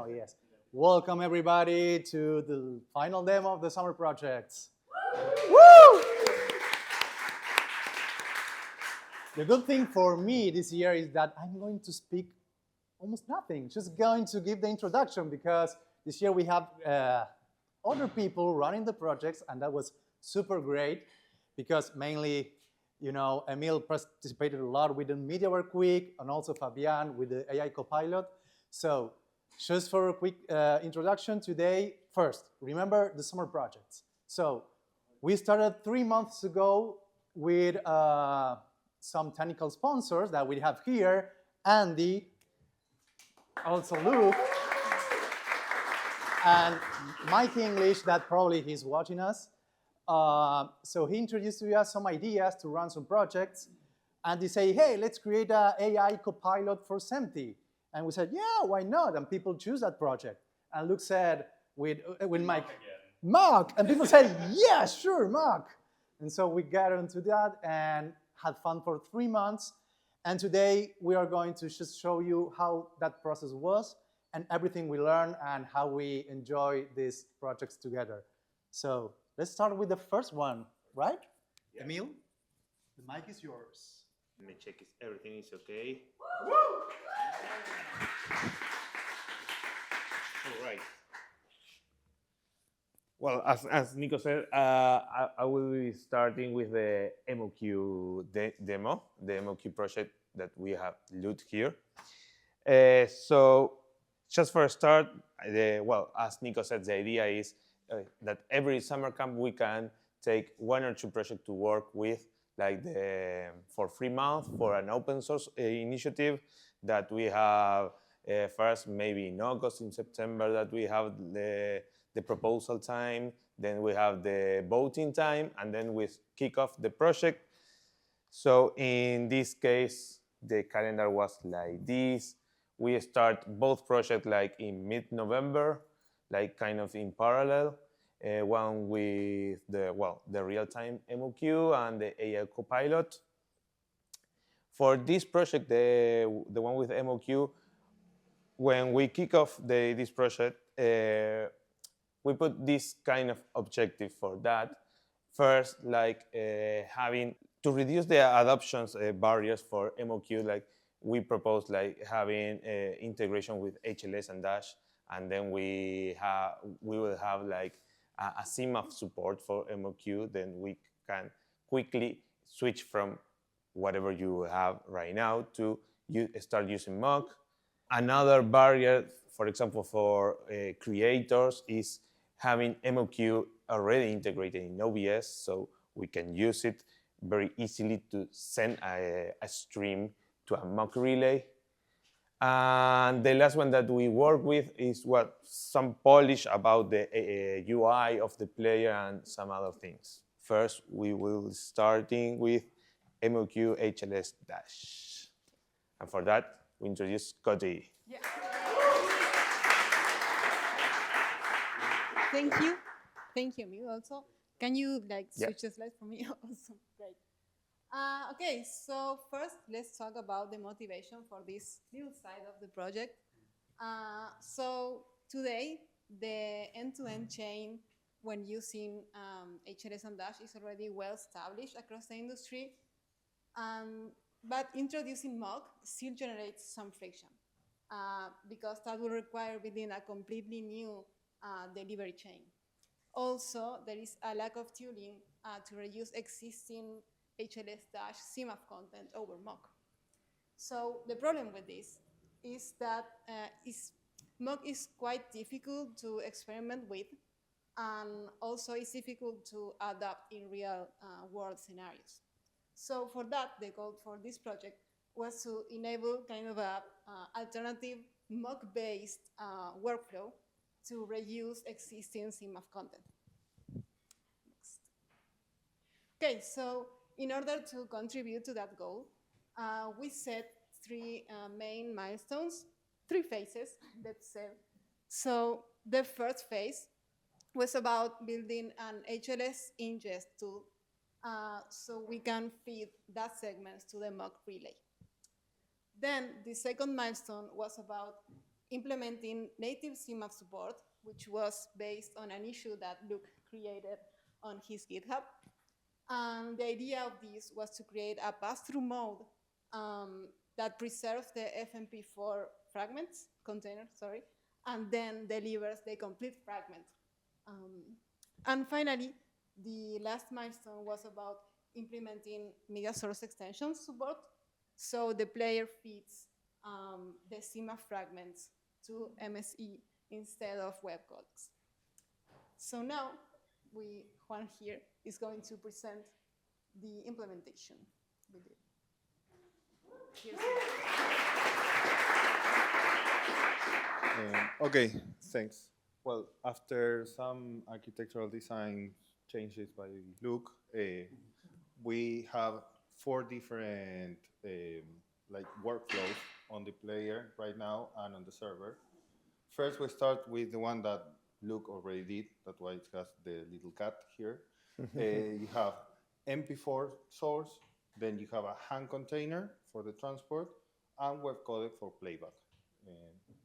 Oh, yes. Welcome, everybody, to the final demo of the summer projects. Woo! The good thing for me this year is that I'm going to speak almost nothing, just going to give the introduction, because this year we have other people running the projects, and that was super great, because mainly, Emil participated a lot with the Media Work Week, and also Fabian with the AI Copilot. So just for a quick introduction today, first, remember the summer projects. So we started 3 months ago with some technical sponsors that we have here, Andy, also Luke, and Mike English, that probably he's watching us. So he introduced to us some ideas to run some projects, and they say, hey, let's create an AI Copilot for SMPTE. And we said, yeah, why not? And people choose that project. And Luke said, with Mike, Mark. And people said, yeah, sure, Mark. And so we got into that and had fun for 3 months. And today we are going to just show you how that process was and everything we learned and how we enjoy these projects together. So let's start with the first one, right? Yeah. Emil, the mic is yours. Let me check if everything is okay. Woo! All right. Well, as Nico said, I will be starting with the MOQ demo, the MOQ project that we have looked here. So just for a start, as Nico said, the idea is that every summer camp we can take 1 or 2 projects to work with, like for 3 months for an open source initiative that we have first maybe in August, in September, that we have the proposal time, then we have the voting time, and then we kick off the project. So in this case, the calendar was like this. We start both projects like in mid-November, like kind of in parallel. One with the real-time MOQ and the AI Copilot. For this project, the one with MOQ, when we kick off this project, we put this kind of objective for that. First, like having to reduce the adoptions barriers for MOQ, like we propose like having integration with HLS and Dash, and then we will have like a CMAF support for MOQ, then we can quickly switch from whatever you have right now to start using mock. Another barrier, for example, for creators is having MOQ already integrated in OBS, so we can use it very easily to send a stream to a mock relay. And the last one that we work with is some polish about the UI of the player and some other things. First, we will starting with MOQ HLS Dash. And for that, we introduce Cody. Yeah. Thank you, me also. Can you switch the slide for me? Also, great. Okay, so first let's talk about the motivation for this little side of the project. So today, the end-to-end chain when using HLS and Dash is already well established across the industry, but introducing mock still generates some friction because that will require building a completely new delivery chain. Also, there is a lack of tuning to reuse existing HLS Dash CMAF content over mock. So the problem with this is that mock is quite difficult to experiment with, and also it's difficult to adapt in real world scenarios. So for that, the goal for this project was to enable kind of a alternative mock-based workflow to reuse existing CMAF content. Next. Okay, so in order to contribute to that goal, we set 3 main milestones, 3 phases, let's say. So the first phase was about building an HLS ingest tool so we can feed that segments to the mock relay. Then the second milestone was about implementing native CMAF support, which was based on an issue that Luke created on his GitHub. And the idea of this was to create a pass-through mode that preserves the FMP4 container, and then delivers the complete fragment. And finally, the last milestone was about implementing media source extension support. So the player feeds the CMAF fragments to MSE instead of web codecs. So now, Juan here is going to present the implementation we did. Okay, thanks. Well, after some architectural design changes by Luke, we have 4 different like workflows on the player right now and on the server. First, we start with the one that Luke already did. That's why it has the little cat here. You have MP4 source, then you have a hand container for the transport, and web codec for playback.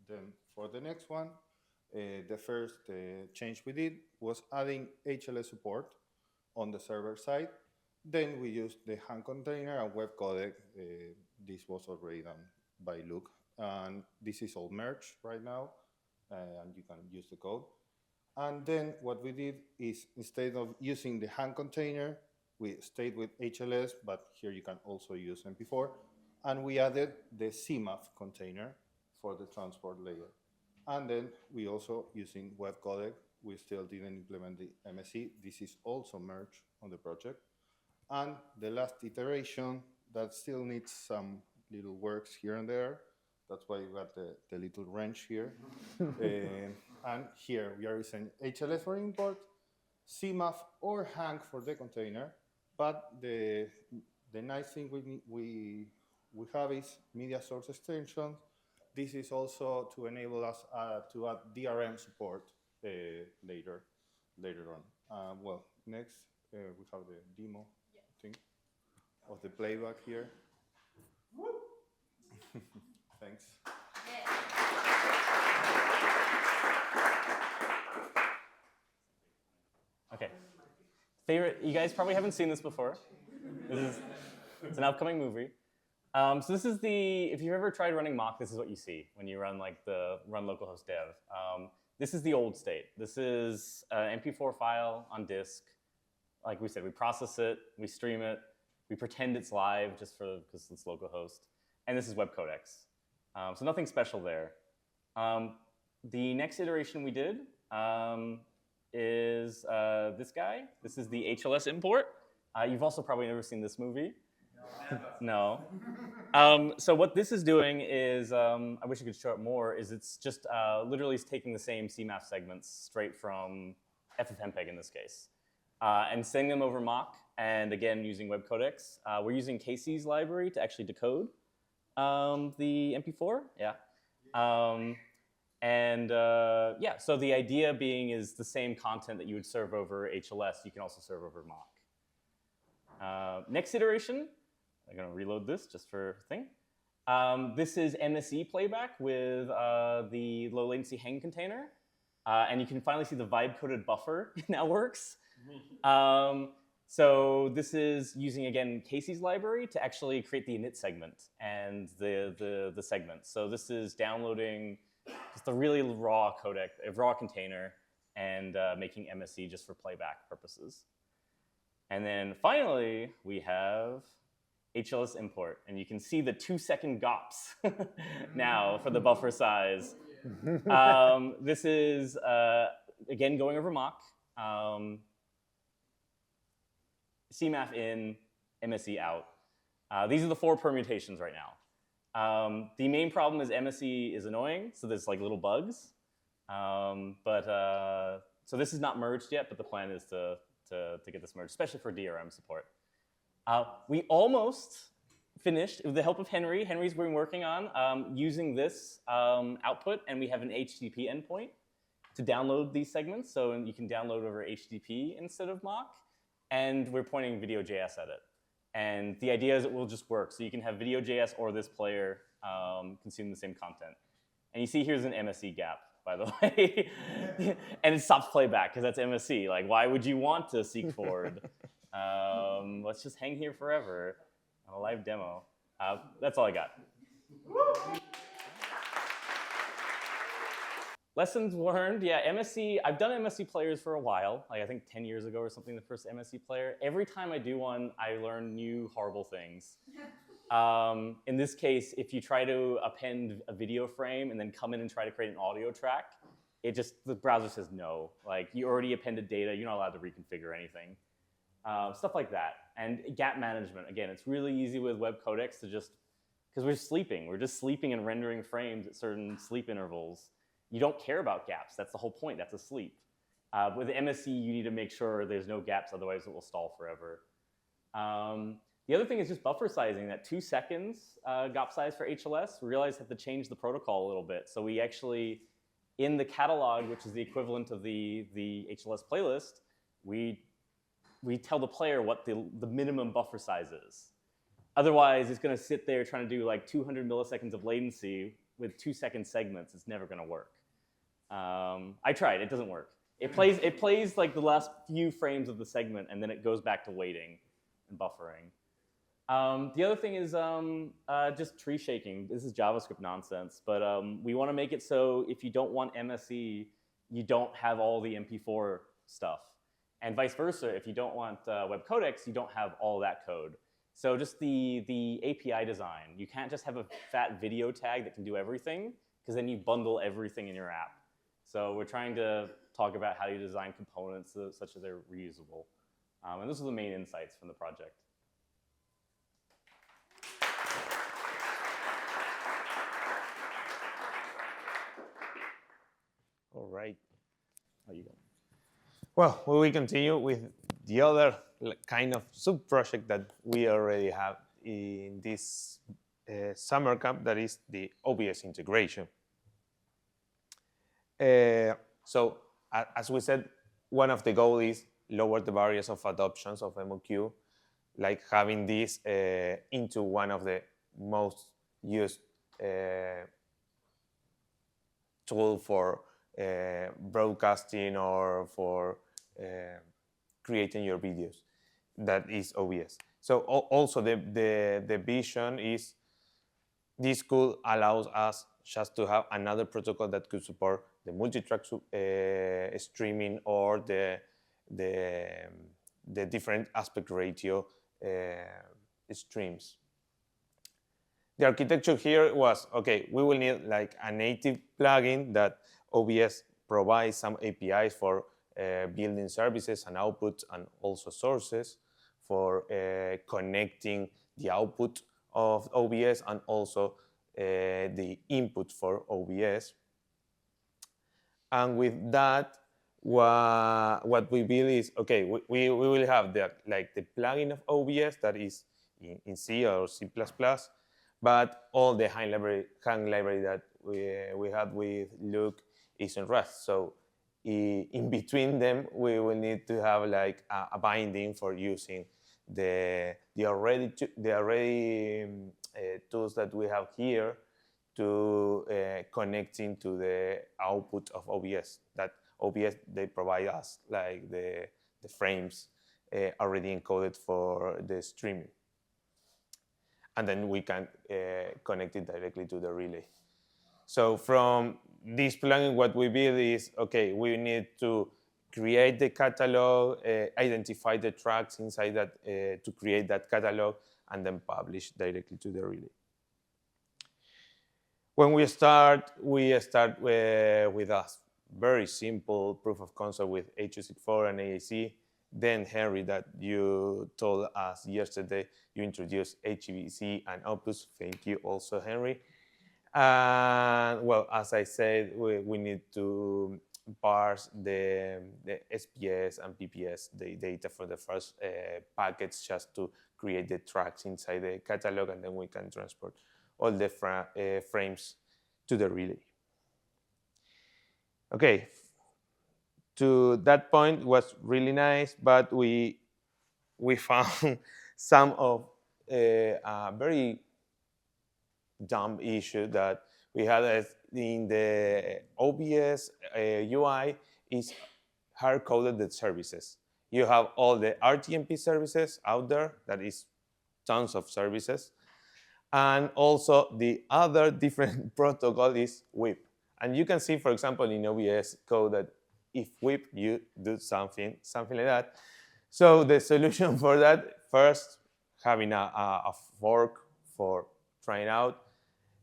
Then for the next one, the first change we did was adding HLS support on the server side. Then we used the hand container and web codec. This was already done by Luke. And this is all merged right now, and you can use the code. And then what we did is, instead of using the hand container, we stayed with HLS, but here you can also use MP4. And we added the CMAF container for the transport layer. And then we also, using web codec, we still didn't implement the MSE. This is also merged on the project. And the last iteration that still needs some little works here and there. That's why you got the little wrench here. And here we are using HLS for import, CMAF or Hank for the container. But the nice thing we have is media source extensions. This is also to enable us to add DRM support later on. Well, next we have the demo thing of the playback here. Thanks. Okay. Favorite, you guys probably haven't seen this before. It's an upcoming movie. So this is if you've ever tried running mock, this is what you see when you run like the run localhost dev. This is the old state. This is an MP4 file on disk. Like we said, we process it, we stream it, we pretend it's live just because it's localhost. And this is web codecs. So nothing special there. The next iteration we did is this guy. This is the HLS import. You've also probably never seen this movie. No. So what this is doing is, I wish I could show it more, is it's just literally taking the same CMAF segments straight from FFmpeg in this case, and sending them over mock, and again, using web codecs. We're using Casey's library to actually decode the MP4, yeah. Yeah, so the idea being is the same content that you would serve over HLS, you can also serve over mock. Next iteration, I'm gonna reload this just for thing. This is MSE playback with the low latency hang container. And you can finally see the vibe-coded buffer now works. So this is using, again, Casey's library to actually create the init segment and the segment. So this is downloading just a really raw codec, a raw container, and making MSE just for playback purposes. And then finally, we have HLS import. And you can see the 2-second GOPS now for the buffer size. This is, again, going over mock. CMAF in, MSE out. These are the 4 permutations right now. The main problem is MSE is annoying, so there's like little bugs. So this is not merged yet, but the plan is to get this merged, especially for DRM support. We almost finished, with the help of Henry. Henry's been working on using this output, and we have an HTTP endpoint to download these segments, so you can download over HTTP instead of mock. And we're pointing video.js at it. And the idea is it will just work. So you can have video.js or this player consume the same content. And you see here's an MSE gap, by the way. And it stops playback because that's MSE. Like, why would you want to seek forward? Let's just hang here forever on a live demo. That's all I got. Lessons learned, yeah, MSE, I've done MSE players for a while, like I think 10 years ago or something, the first MSE player. Every time I do one, I learn new horrible things. In this case, if you try to append a video frame and then come in and try to create an audio track, the browser says no. Like, you already appended data, you're not allowed to reconfigure anything. Stuff like that. And gap management, again, it's really easy with web codecs to just, because we're just sleeping and rendering frames at certain sleep intervals. You don't care about gaps. That's the whole point. That's a sleep. With MSE, you need to make sure there's no gaps, otherwise it will stall forever. The other thing is just buffer sizing. That 2 seconds gap size for HLS, we realized had to change the protocol a little bit. So we actually, in the catalog, which is the equivalent of the HLS playlist, we tell the player what the minimum buffer size is. Otherwise, it's going to sit there trying to do like 200 milliseconds of latency with 2-second segments. It's never going to work. I tried. It doesn't work. It plays like the last few frames of the segment, and then it goes back to waiting and buffering. The other thing is just tree shaking. This is JavaScript nonsense, but we want to make it so if you don't want MSE, you don't have all the MP4 stuff. And vice versa, if you don't want web codecs, you don't have all that code. So just the API design, you can't just have a fat video tag that can do everything, because then you bundle everything in your app. So we're trying to talk about how you design components such that they're reusable. And those are the main insights from the project. All right. Oh, you go. Well, we will continue with the other kind of sub-project that we already have in this summer camp, that is the OBS integration. So, as we said, one of the goals is lower the barriers of adoptions of MOQ, like having this into one of the most used tool for broadcasting or for creating your videos. That is OBS. So also the vision is this could allow us just to have another protocol that could support the multi-track streaming or the different aspect ratio streams. The architecture here was, okay, we will need like a native plugin that OBS provides some APIs for building services and outputs and also sources for connecting the output of OBS and also the input for OBS. And with that, what we build is, okay, we will have the plugin of OBS that is in C or C++, but all the hang library that we had with Luke is in Rust. So in between them, we will need to have like a binding for using the already tools that we have here to connecting to the output of OBS. That OBS, they provide us like the frames already encoded for the streaming. And then we can connect it directly to the relay. So from this plugin, what we build is, okay, we need to create the catalog, identify the tracks inside that to create that catalog, and then publish directly to the relay. When we start with a very simple proof of concept with H264 and AAC. Then Henry, that you told us yesterday, you introduced HEVC and Opus. Thank you also, Henry. And well, as I said, we need to parse the SPS and PPS, the data for the first packets, just to create the tracks inside the catalog, and then we can transport all the frames to the relay. Okay, to that point was really nice, but we found some of very dumb issue that we had in the OBS UI is hard-coded the services. You have all the RTMP services out there, that is tons of services. And also the other different protocol is whip. And you can see, for example, in OBS code that if whip, you do something like that. So the solution for that, first, having a fork for trying out.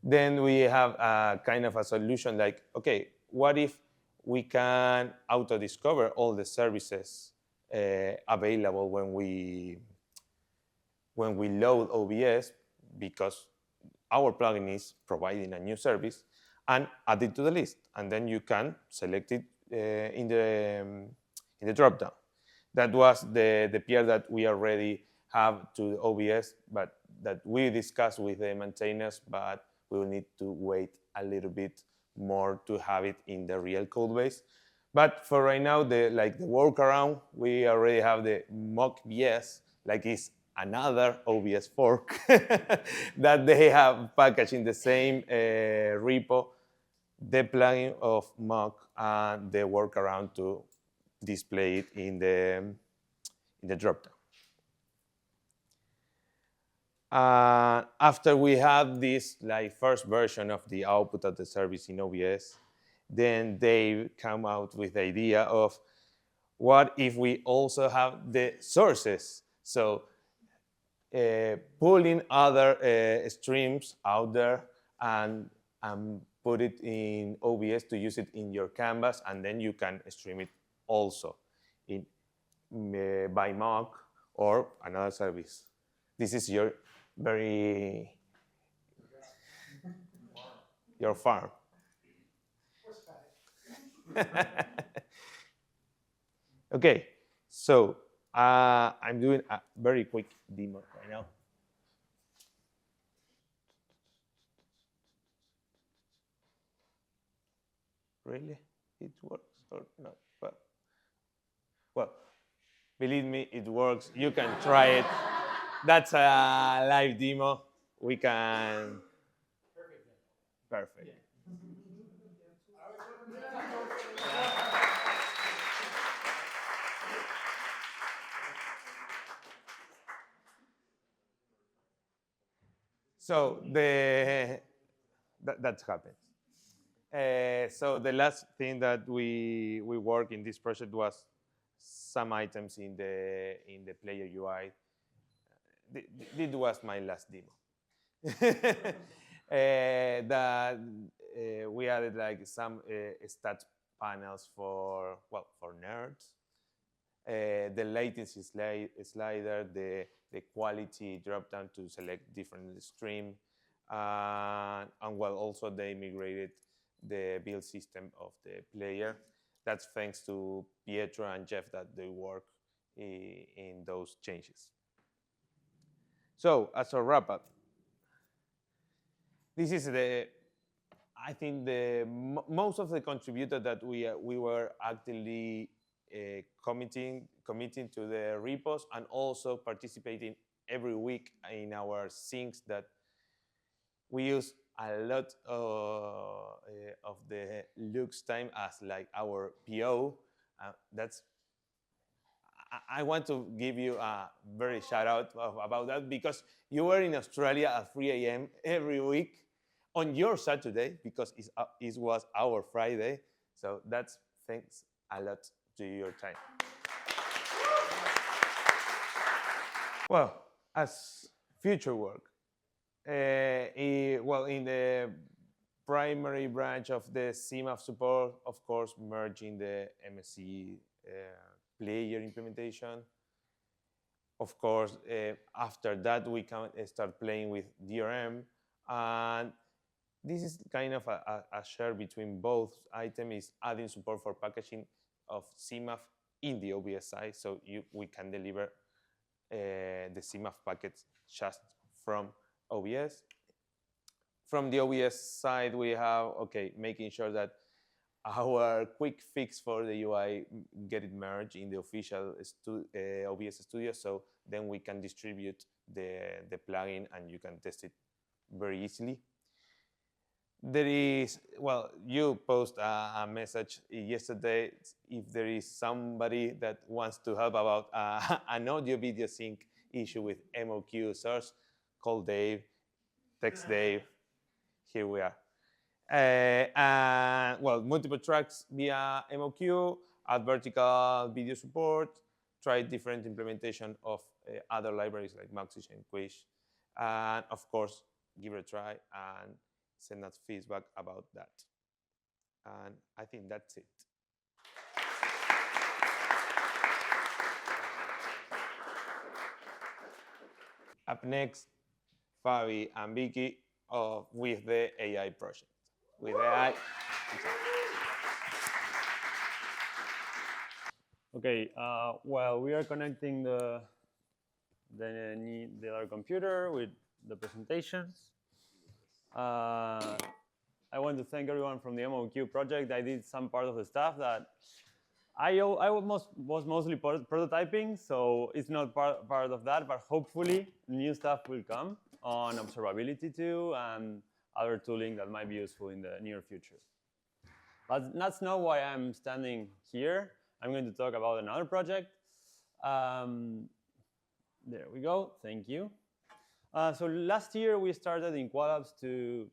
Then we have a kind of a solution like, okay, what if we can auto-discover all the services available when we load OBS, because our plugin is providing a new service, and add it to the list. And then you can select it in the dropdown. That was the PR that we already have to OBS, but that we discussed with the maintainers, but we will need to wait a little bit more to have it in the real code base. But for right now, the workaround, we already have the mock VS, like it's another OBS fork that they have packaged in the same repo, the plugin of mock and the workaround to display it in the dropdown. After we had this first version of the output of the service in OBS, then they come out with the idea of what if we also have the sources? So pulling other streams out there and put it in OBS to use it in your canvas, and then you can stream it also by mock or another service. This is your your farm. Okay, so I'm doing a very quick demo right now. Really? It works or not? Well, believe me, it works. You can try it. That's a live demo. We can. Perfect. So that happens. So the last thing that we worked in this project was some items in the player UI. This was my last demo. That we added some stats panels for nerds. The latency slider, the quality dropdown to select different stream, and also they migrated the build system of the player. That's thanks to Pietro and Jeff that they work in those changes. So as a wrap up, this is I think most of the contributors that we were actively committing to the repos and also participating every week in our syncs that we use a lot of the Luke's time as our PO. I want to give you a very shout out about that, because you were in Australia at 3 a.m. every week on your Saturday, because it was our Friday. So that's thanks a lot to your time. Well, as future work, in the primary branch of the CMAF support, of course, merging the MSC player implementation. Of course, after that, we can start playing with DRM. And this is kind of a share between both items, is adding support for packaging of CMAF in the OBS side, so we can deliver the CMAF packets just from OBS. From the OBS side, we have, making sure that our quick fix for the UI get it merged in the official OBS studio, so then we can distribute the plugin and you can test it very easily. There is, well, you post a message yesterday if there is somebody that wants to help about an audio video sync issue with MOQ source, call Dave, text Dave, here we are. And well, multiple tracks via MOQ, add vertical video support, try different implementation of other libraries like Maxis and Quish, and of course, give it a try and send us feedback about that. And I think that's it. Up next, Fabi and Vicky with the AI project. With AI. Okay, well, we are connecting the other computer with the presentations. I want to thank everyone from the MOQ project. I did some part of the stuff that I was mostly prototyping, so it's not part of that, but hopefully new stuff will come on observability too and other tooling that might be useful in the near future. But that's not why I'm standing here. I'm going to talk about another project. There we go, thank you. So last year we started in Qualabs to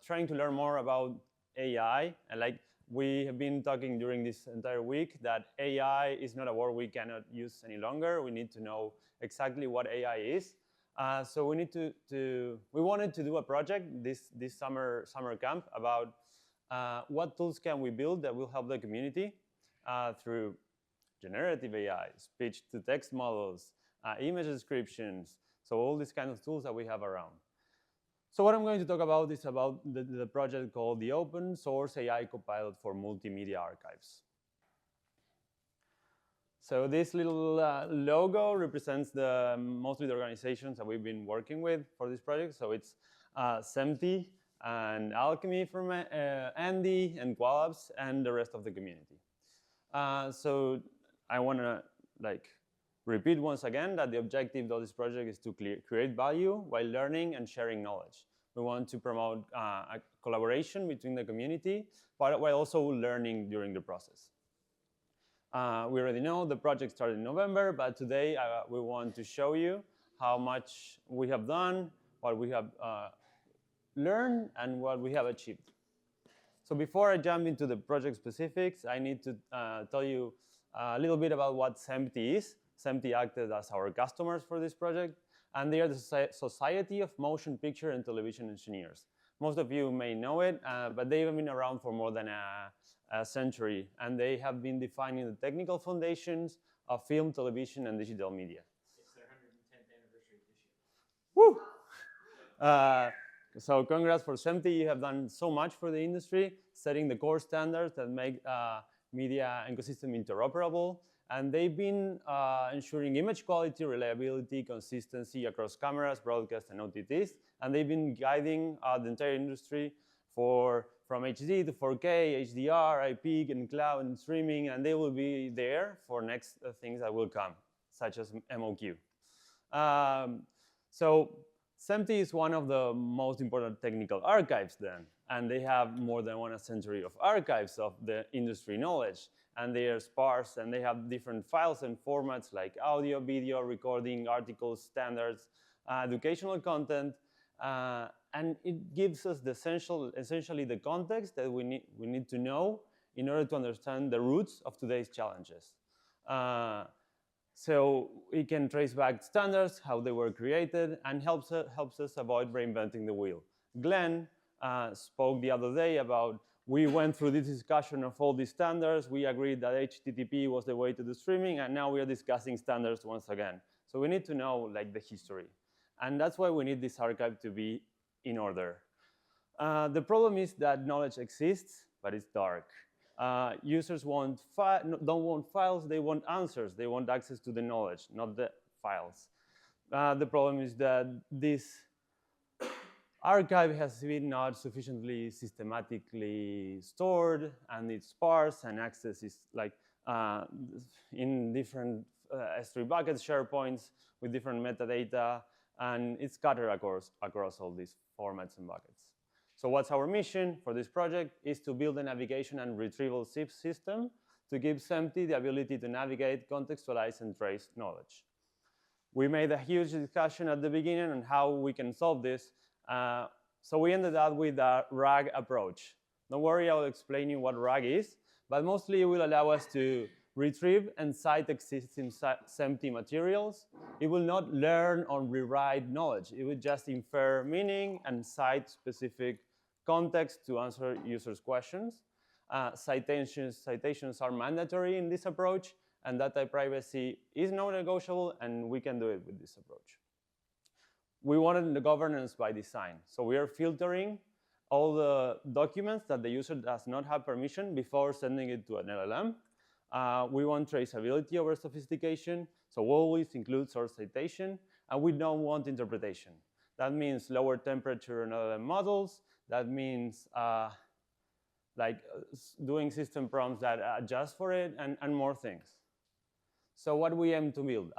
trying to learn more about AI, and like we have been talking during this entire week that AI is not a word we cannot use any longer. We need to know exactly what AI is. So we need we wanted to do a project this summer camp about what tools can we build that will help the community through generative AI, speech-to-text models, image descriptions, so all these kinds of tools that we have around. So what I'm going to talk about is about the project called the Open Source AI Copilot for Multimedia Archives. So this little logo represents mostly the organizations that we've been working with for this project. So it's SMPTE and Alchemy from Andy and Qualabs and the rest of the community. So I want to repeat once again that the objective of this project is to create value while learning and sharing knowledge. We want to promote a collaboration between the community, but while also learning during the process. We already know the project started in November, but today we want to show you how much we have done, what we have learned, and what we have achieved. So before I jump into the project specifics, I need to tell you a little bit about what SMPTE is. SMPTE acted as our customers for this project, and they are the Society of Motion Picture and Television Engineers. Most of you may know it, but they have been around for more than a century, and they have been defining the technical foundations of film, television, and digital media. It's their 110th anniversary this year. Woo! So congrats for SMPTE. You have done so much for the industry, setting the core standards that make media ecosystem interoperable. And they've been ensuring image quality, reliability, consistency across cameras, broadcast, and OTTs. And they've been guiding the entire industry from HD to 4K, HDR, IP, and cloud, and streaming. And they will be there for next things that will come, such as MOQ. So SMPTE is one of the most important technical archives then. And they have more than 1 century of archives of the industry knowledge. And they are sparse, and they have different files and formats like audio, video, recording, articles, standards, educational content, and it gives us essentially the context that we need to know in order to understand the roots of today's challenges. So we can trace back standards, how they were created, and helps us avoid reinventing the wheel. Glenn spoke the other day about we went through this discussion of all these standards. We agreed that HTTP was the way to do streaming, and now we are discussing standards once again. So we need to know the history. And that's why we need this archive to be in order. The problem is that knowledge exists, but it's dark. Users don't want files, they want answers. They want access to the knowledge, not the files. The problem is that this archive has been not sufficiently systematically stored, and it's sparse, and access is in different S3 buckets, SharePoints with different metadata, and it's scattered across all these formats and buckets. So what's our mission for this project is to build a navigation and retrieval system to give SMPTE the ability to navigate, contextualize, and trace knowledge. We made a huge discussion at the beginning on how we can solve this. So we ended up with a RAG approach. Don't worry, I'll explain you what RAG is, but mostly it will allow us to retrieve and cite existing SMPTE materials. It will not learn or rewrite knowledge. It will just infer meaning and cite specific context to answer users' questions. Citations are mandatory in this approach, and data privacy is non-negotiable, and we can do it with this approach. We wanted the governance by design, so we are filtering all the documents that the user does not have permission before sending it to an LLM. We want traceability over sophistication, so we always include source citation, and we don't want interpretation. That means lower temperature in LLM models. That means doing system prompts that adjust for it, and more things. So what we aim to build?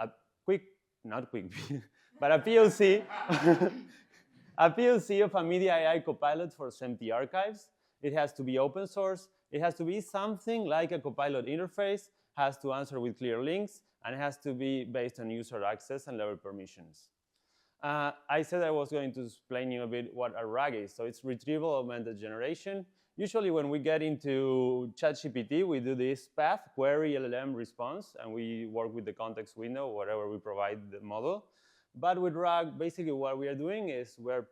Not quick, but a POC, a POC of a media AI copilot for SMPTE archives. It has to be open source. It has to be something like a Copilot interface, has to answer with clear links, and it has to be based on user access and level permissions. I said I was going to explain you a bit what a RAG is. So it's retrieval augmented generation. Usually when we get into ChatGPT, we do this path, query, LLM, response, and we work with the context window, whatever we provide the model. But with RAG, basically what we are doing is we're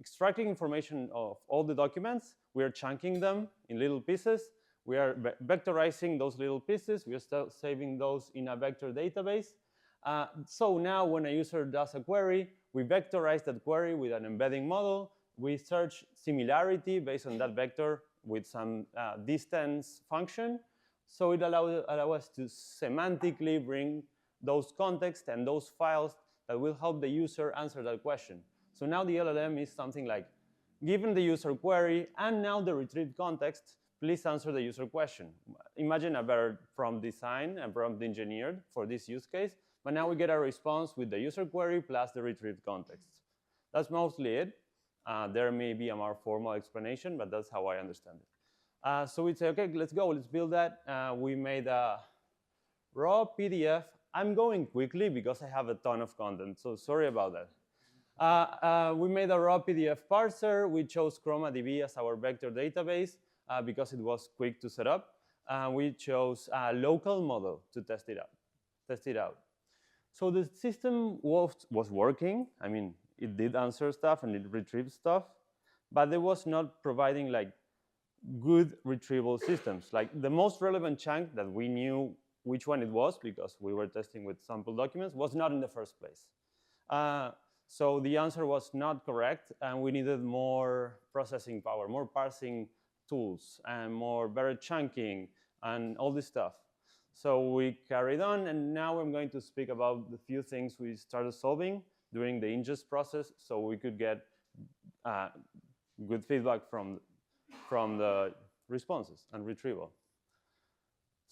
extracting information of all the documents. We are chunking them in little pieces. We are vectorizing those little pieces. We are saving those in a vector database. So now when a user does a query, we vectorize that query with an embedding model. We search similarity based on that vector with some distance function. So it allows us to semantically bring those contexts and those files that will help the user answer that question. So now the LLM is something like, given the user query and now the retrieved context, please answer the user question. Imagine a better prompt design and prompt engineered for this use case, but now we get a response with the user query plus the retrieved context. That's mostly it. There may be a more formal explanation, but that's how I understand it. So we'd say, okay, let's go, let's build that. We made a raw PDF. I'm going quickly because I have a ton of content, so sorry about that. We made a raw PDF parser. We chose ChromaDB as our vector database because it was quick to set up. We chose a local model to test it out. So the system was working. I mean, it did answer stuff and it retrieved stuff, but it was not providing like good retrieval systems. Like the most relevant chunk that we knew which one it was because we were testing with sample documents was not in the first place. So the answer was not correct, and we needed more processing power, more parsing tools, and more better chunking, and all this stuff. So we carried on, and now I'm going to speak about the few things we started solving during the ingest process so we could get good feedback from the responses and retrieval.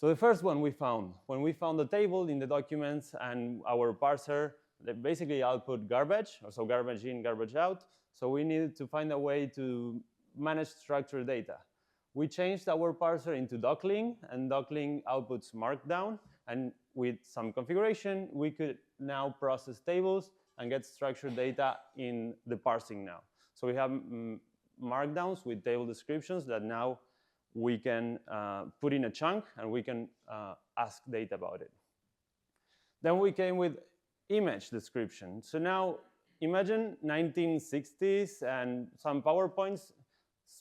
So the first one we found, when we found the table in the documents and our parser, they basically output garbage, so garbage in, garbage out. So we needed to find a way to manage structured data. We changed our parser into docling, and docling outputs markdown. And with some configuration, we could now process tables and get structured data in the parsing now. So we have markdowns with table descriptions that now we can put in a chunk, and we can ask data about it. Then we came with image description. So now imagine 1960s and some PowerPoints.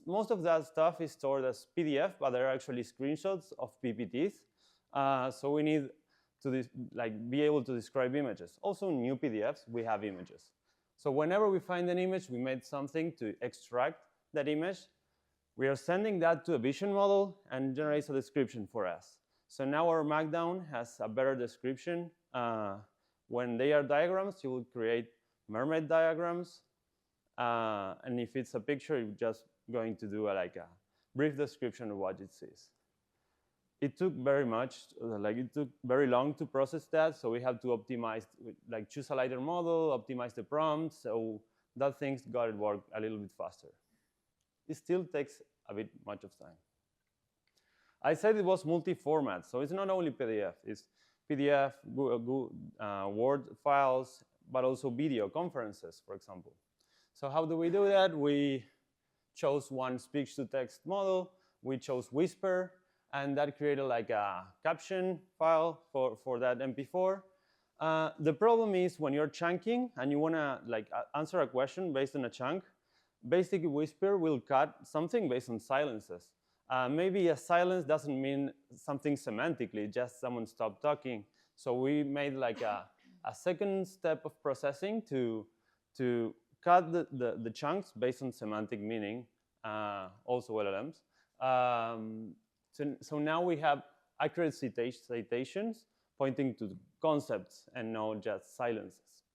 Most of that stuff is stored as PDF, but they're actually screenshots of PPTs. So we need to be able to describe images. Also, in new PDFs, we have images. So whenever we find an image, we made something to extract that image. We are sending that to a vision model and generates a description for us. So now our Markdown has a better description. When they are diagrams, you will create mermaid diagrams. And if it's a picture, you're just going to do a brief description of what it sees. It took it took very long to process that, so we have to optimize, choose a lighter model, optimize the prompt. So that things got it work a little bit faster. It still takes a bit much of time. I said it was multi-format, so it's not only PDF. It's PDF, Word files, but also video conferences, for example. So how do we do that? We chose one speech-to-text model. We chose Whisper, and that created like a caption file for that MP4. The problem is when you're chunking and you want to like answer a question based on a chunk, basically Whisper will cut something based on silences. Maybe a silence doesn't mean something semantically, just someone stopped talking. So we made like a second step of processing to cut the chunks based on semantic meaning, also LLMs. So now we have accurate citations pointing to concepts and not just silences.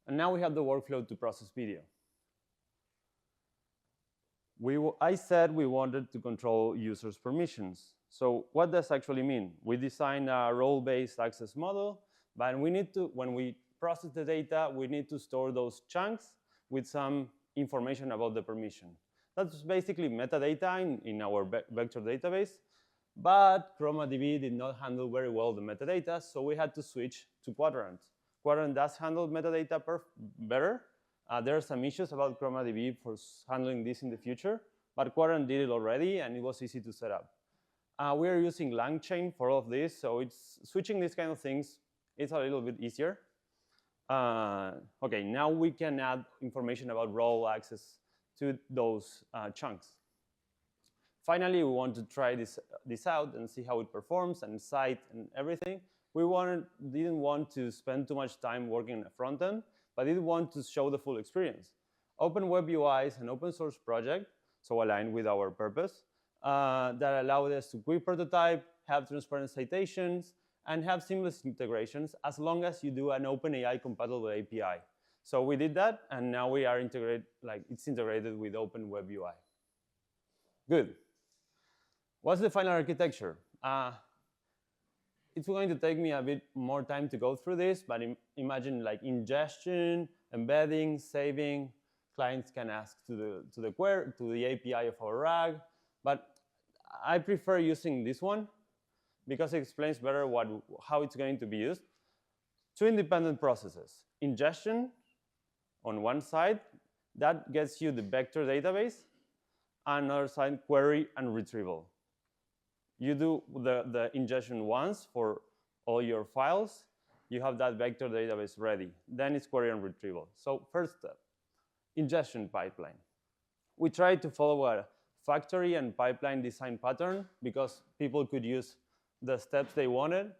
And now we have the workflow to process video. I said we wanted to control users' permissions. So what does actually mean? We designed a role-based access model, but we need to, when we process the data, we need to store those chunks with some information about the permission. That's basically metadata in our vector database, but ChromaDB did not handle very well the metadata, so we had to switch to Quadrant. Quadrant does handle metadata better. There are some issues about ChromaDB for handling this in the future, but Quadrant did it already, and it was easy to set up. We are using LangChain for all of this, so it's switching these kind of things. It's a little bit easier. Okay, now we can add information about role access to those chunks. Finally, we want to try this out and see how it performs and cite and everything. We didn't want to spend too much time working on the front end, but did want to show the full experience. Open Web UI is an open source project, so aligned with our purpose, that allowed us to quick prototype, have transparent citations, and have seamless integrations as long as you do an OpenAI compatible API. So we did that, and now we are it's integrated with Open Web UI. Good. What's the final architecture? It's going to take me a bit more time to go through this, but imagine like ingestion, embedding, saving. Clients can ask to the API of our RAG, but I prefer using this one because it explains better how it's going to be used. Two independent processes. Ingestion on one side, that gets you the vector database, and another side, query and retrieval. You do the ingestion once for all your files, you have that vector database ready. Then it's query and retrieval. So first step, ingestion pipeline. We tried to follow a factory and pipeline design pattern because people could use the steps they wanted,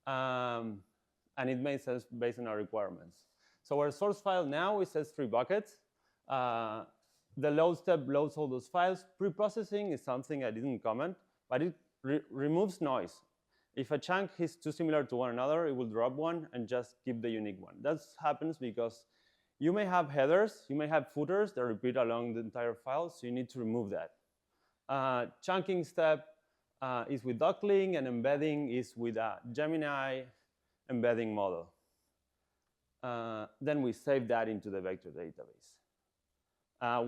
and it made sense based on our requirements. So our source file now is S3 buckets. The load step loads all those files. Pre-processing is something I didn't comment, but it removes noise. If a chunk is too similar to one another, it will drop one and just keep the unique one. That happens because you may have headers, you may have footers that repeat along the entire file, so you need to remove that. Chunking step is with Duckling, and embedding is with a Gemini embedding model. Then we save that into the vector database.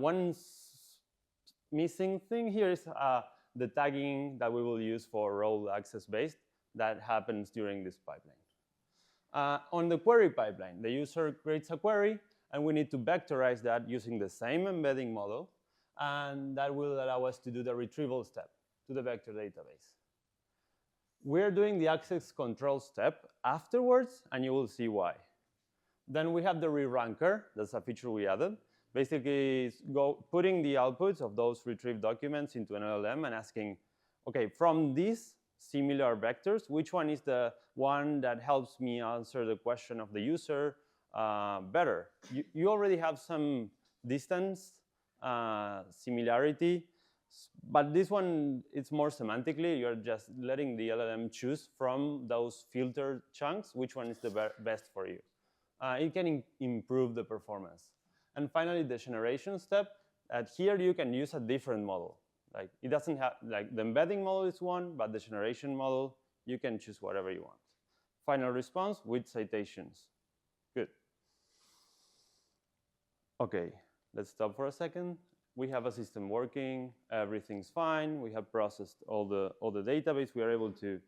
One missing thing here is the tagging that we will use for role access based that happens during this pipeline. On the query pipeline, the user creates a query, and we need to vectorize that using the same embedding model, and that will allow us to do the retrieval step to the vector database. We're doing the access control step afterwards, and you will see why. Then we have the re-ranker. That's a feature we added. Basically, putting the outputs of those retrieved documents into an LLM and asking, okay, from these similar vectors, which one is the one that helps me answer the question of the user better? You already have some distance, similarity, but this one, it's more semantically. You're just letting the LLM choose from those filtered chunks which one is the best for you. It can improve the performance. And finally, the generation step. Here you can use a different model. Like it doesn't have, like the embedding model is one, but the generation model, you can choose whatever you want. Final response with citations. Good. Okay, let's stop for a second. We have a system working, everything's fine. We have processed all the database. We are able to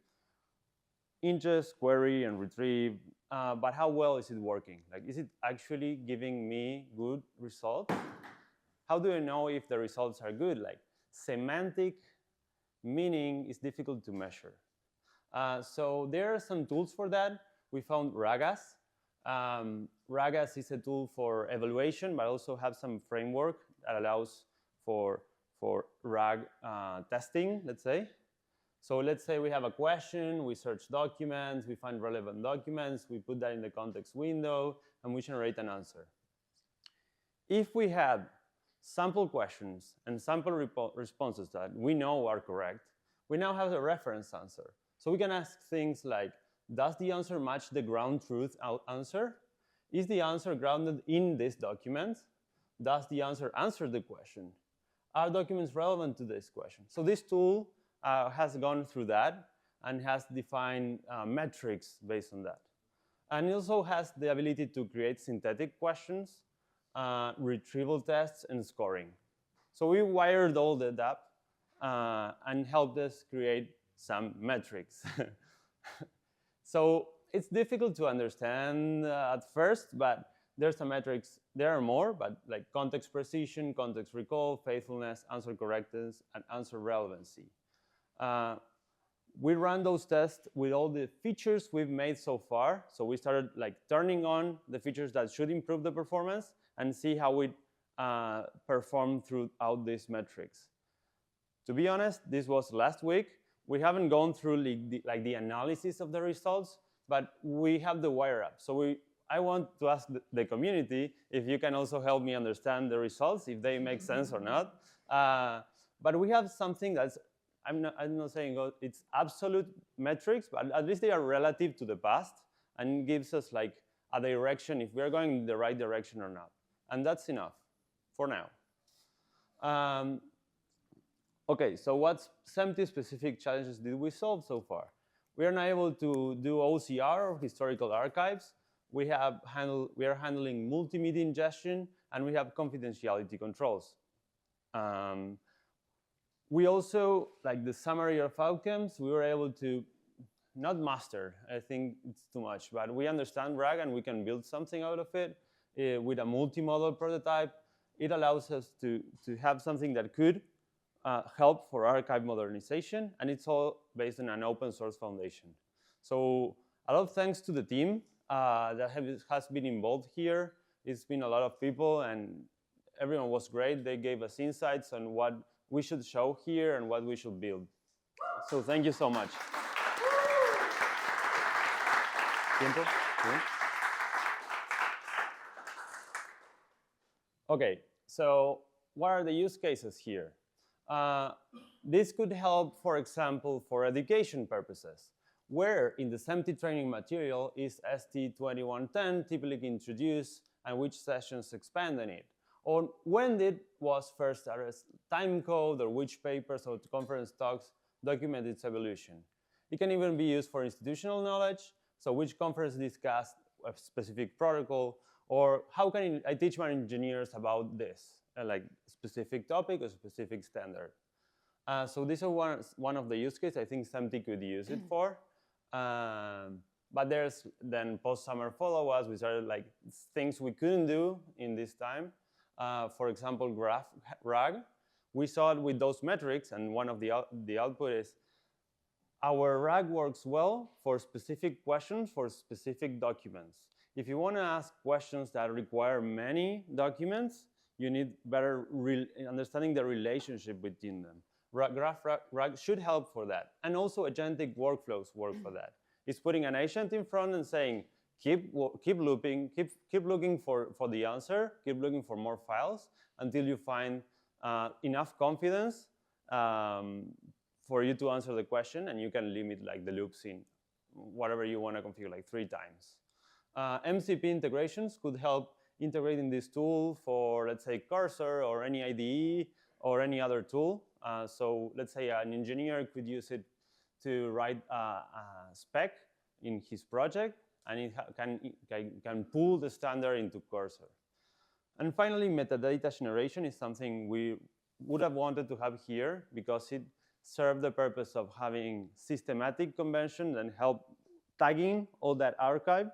ingest, query, and retrieve. But how well is it working? Like, is it actually giving me good results? How do I know if the results are good? Like, semantic meaning is difficult to measure. So there are some tools for that. We found RAGAS. RAGAS is a tool for evaluation, but also have some framework that allows for RAG testing, let's say. So let's say we have a question, we search documents, we find relevant documents, we put that in the context window, and we generate an answer. If we had sample questions and sample responses that we know are correct, we now have a reference answer. So we can ask things like, does the answer match the ground truth answer? Is the answer grounded in this document? Does the answer answer the question? Are documents relevant to this question? So this tool has gone through that and has defined metrics based on that. And it also has the ability to create synthetic questions, retrieval tests, and scoring. So we wired all that up and helped us create some metrics. So it's difficult to understand at first, but there's some metrics. There are more, but like context precision, context recall, faithfulness, answer correctness, and answer relevancy. We ran those tests with all the features we've made so far. So we started like turning on the features that should improve the performance and see how it performed throughout these metrics. To be honest, this was last week. We haven't gone through the analysis of the results, but we have the wire up. So I want to ask the community if you can also help me understand the results, if they make sense or not. But we have something that's, I'm not saying it's absolute metrics, but at least they are relative to the past and gives us like a direction if we're going in the right direction or not. And that's enough for now. Okay, so what SMPTE-specific challenges did we solve so far? We are now able to do OCR, or historical archives. We are handling multimedia ingestion, and we have confidentiality controls. We also, like the summary of outcomes, we were able to not master, I think it's too much, but we understand RAG and we can build something out of it with a multi-model prototype. It allows us to have something that could help for archive modernization, and it's all based on an open source foundation. So a lot of thanks to the team that has been involved here. It's been a lot of people, and everyone was great. They gave us insights on what we should show here and what we should build. So thank you so much. Tiempo? Okay, so what are the use cases here? This could help, for example, for education purposes. Where in the SMPTE training material is ST2110 typically introduced and which sessions expand on it? Or when was first addressed time code or which papers or conference talks document its evolution? It can even be used for institutional knowledge. So which conference discussed a specific protocol, or how can I teach my engineers about this, like specific topic or specific standard? So these are one of the use cases I think SMPTE could use it for. But there's then post-summer follow-ups, which are like things we couldn't do in this time. For example, graph RAG. We saw it with those metrics, and one of the output is our RAG works well for specific questions for specific documents. If you want to ask questions that require many documents, you need better understanding the relationship between them. RAG should help for that. And also agentic workflows work for that. It's putting an agent in front and saying, keep looping, keep looking for the answer, keep looking for more files until you find enough confidence for you to answer the question, and you can limit like the loops in whatever you want to configure, like 3 times. MCP integrations could help integrating this tool for, let's say, Cursor or any IDE or any other tool. So let's say an engineer could use it to write a spec in his project, and it can pull the standard into Cursor. And finally, metadata generation is something we would have wanted to have here because it served the purpose of having systematic convention and help tagging all that archive.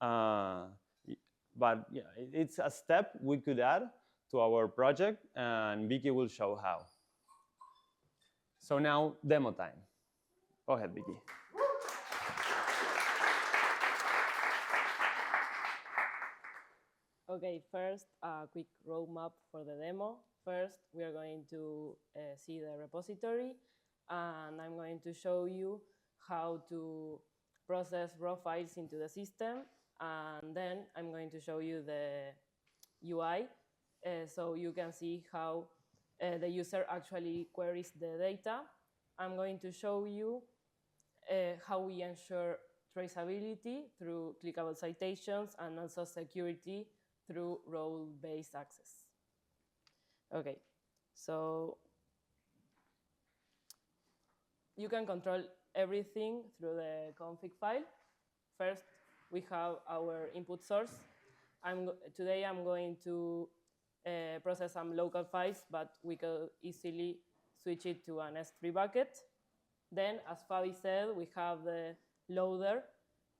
But yeah, it's a step we could add to our project, and Vicky will show how. So now, demo time. Go ahead, Vicky. Okay, first, a quick roadmap for the demo. First, we are going to see the repository, and I'm going to show you how to process raw files into the system, and then I'm going to show you the UI, so you can see how the user actually queries the data. I'm going to show you how we ensure traceability through clickable citations and also security through role-based access. Okay, so you can control everything through the config file. First, we have our input source. Today I'm going to process some local files, but we could easily switch it to an S3 bucket. Then, as Fabi said, we have the loader,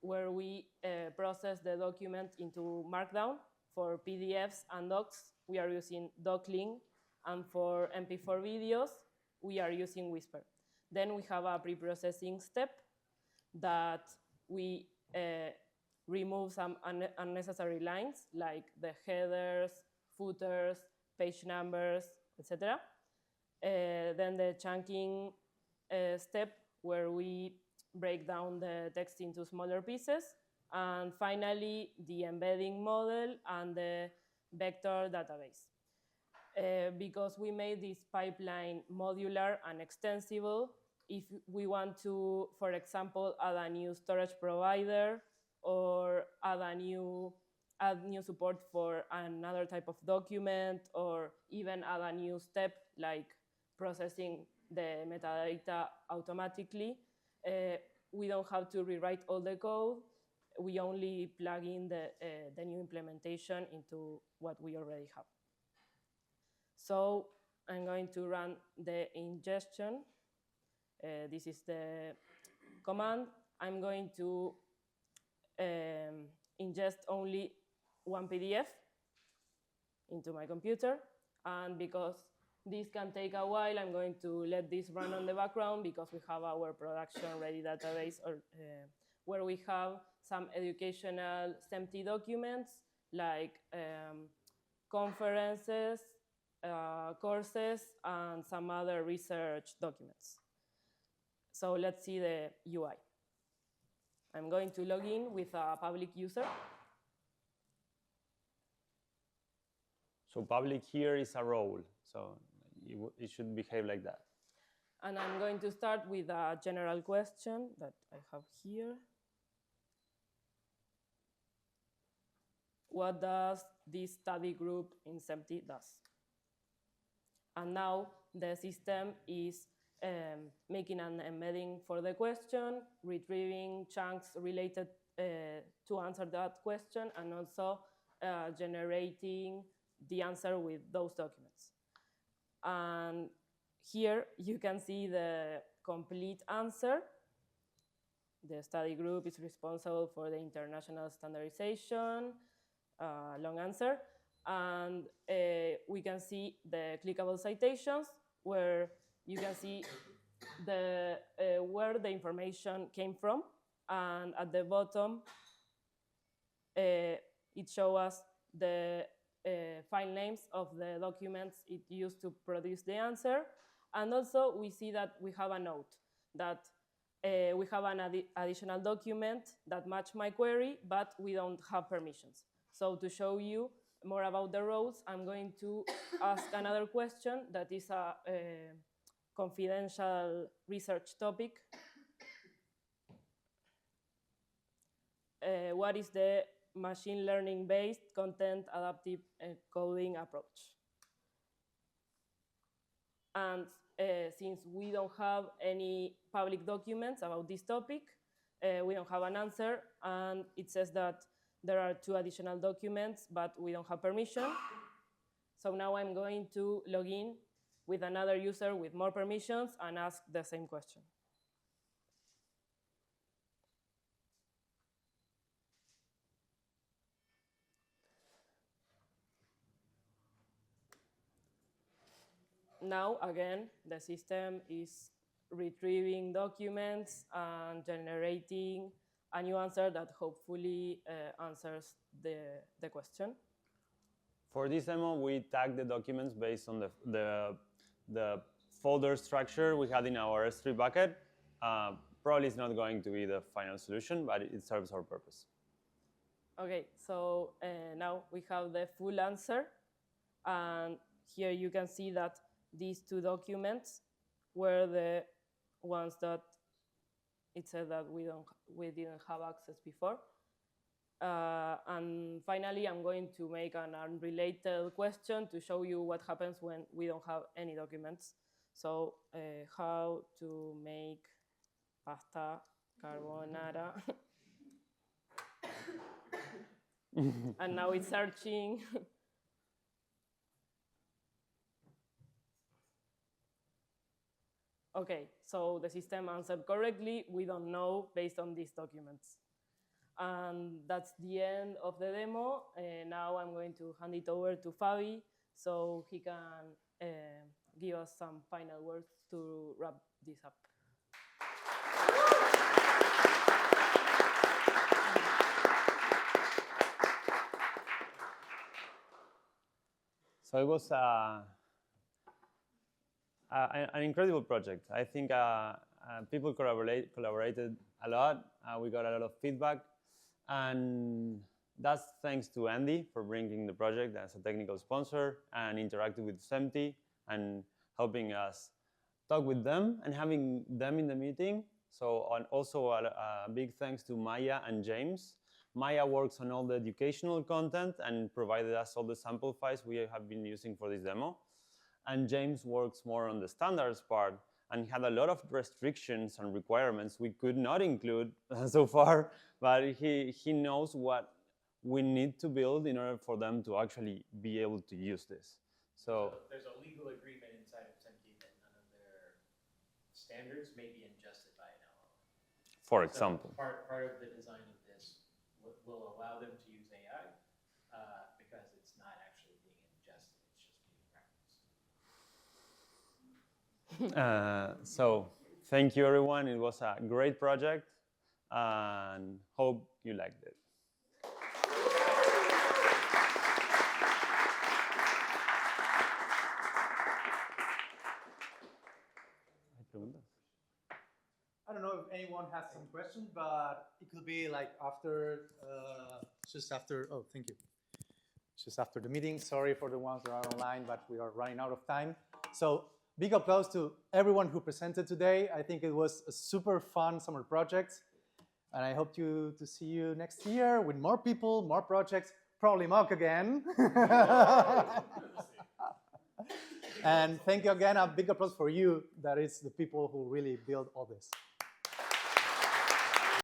where we process the document into Markdown. For PDFs and docs, we are using doclink, and for MP4 videos, we are using Whisper. Then we have a pre-processing step that we remove some unnecessary lines, like the headers, footers, page numbers, etc. Then the chunking step, where we break down the text into smaller pieces. And finally, the embedding model and the vector database. Because we made this pipeline modular and extensible, if we want to, for example, add a new storage provider or add new support for another type of document, or even add a new step like processing the metadata automatically, we don't have to rewrite all the code. We only plug in the new implementation into what we already have. So I'm going to run the ingestion. This is the command. I'm going to ingest only one PDF into my computer. And because this can take a while, I'm going to let this run on the background, because we have our production-ready database, where we have some educational SMPTE documents, like conferences, courses, and some other research documents. So let's see the UI. I'm going to log in with a public user. So public here is a role, so it should behave like that. And I'm going to start with a general question that I have here. What does this study group in SMPTE does? And now the system is making an embedding for the question, retrieving chunks related to answer that question, and also generating the answer with those documents. And here you can see the complete answer. The study group is responsible for the international standardization, long answer. And we can see the clickable citations, where you can see where the information came from. And at the bottom, it shows us the file names of the documents it used to produce the answer. And also, we see that we have a note that we have an additional document that match my query, but we don't have permissions. So to show you more about the roles, I'm going to ask another question that is a confidential research topic. What is the machine learning-based content adaptive coding approach? And since we don't have any public documents about this topic, we don't have an answer, and it says that there are 2 additional documents, but we don't have permission. So now I'm going to log in with another user with more permissions and ask the same question. Now, again, the system is retrieving documents and generating a new answer that hopefully answers the question. For this demo, we tagged the documents based on the folder structure we had in our S3 bucket. Probably it's not going to be the final solution, but it serves our purpose. Okay, so now we have the full answer. And here you can see that these two documents were the ones that it said that we didn't have access before. And finally, I'm going to make an unrelated question to show you what happens when we don't have any documents. So how to make pasta carbonara. And now it's searching. Okay, so the system answered correctly. We don't know based on these documents. And that's the end of the demo. Now I'm going to hand it over to Fabi so he can give us some final words to wrap this up. So it was an incredible project. I think people collaborated a lot. We got a lot of feedback. And that's thanks to Andy for bringing the project as a technical sponsor and interacting with SMPTE and helping us talk with them and having them in the meeting. So and also a big thanks to Maya and James. Maya works on all the educational content and provided us all the sample files we have been using for this demo. And James works more on the standards part and had a lot of restrictions and requirements we could not include so far, but he knows what we need to build in order for them to actually be able to use this. So there's a legal agreement inside of SMPTE that none of their standards may be ingested by an LLM. For example. So part of the design of this will allow them to use AI because it's not actually being ingested, it's just being referenced. So thank you, everyone. It was a great project and hope you liked it. I don't know if anyone has some questions, but it could be like after, just after, oh, thank you. Just after the meeting. Sorry for the ones that are online, but we are running out of time. So big applause to everyone who presented today. I think it was a super fun summer project. And I hope to see you next year with more people, more projects, probably Mock again. And thank you again, a big applause for you. That is the people who really build all this.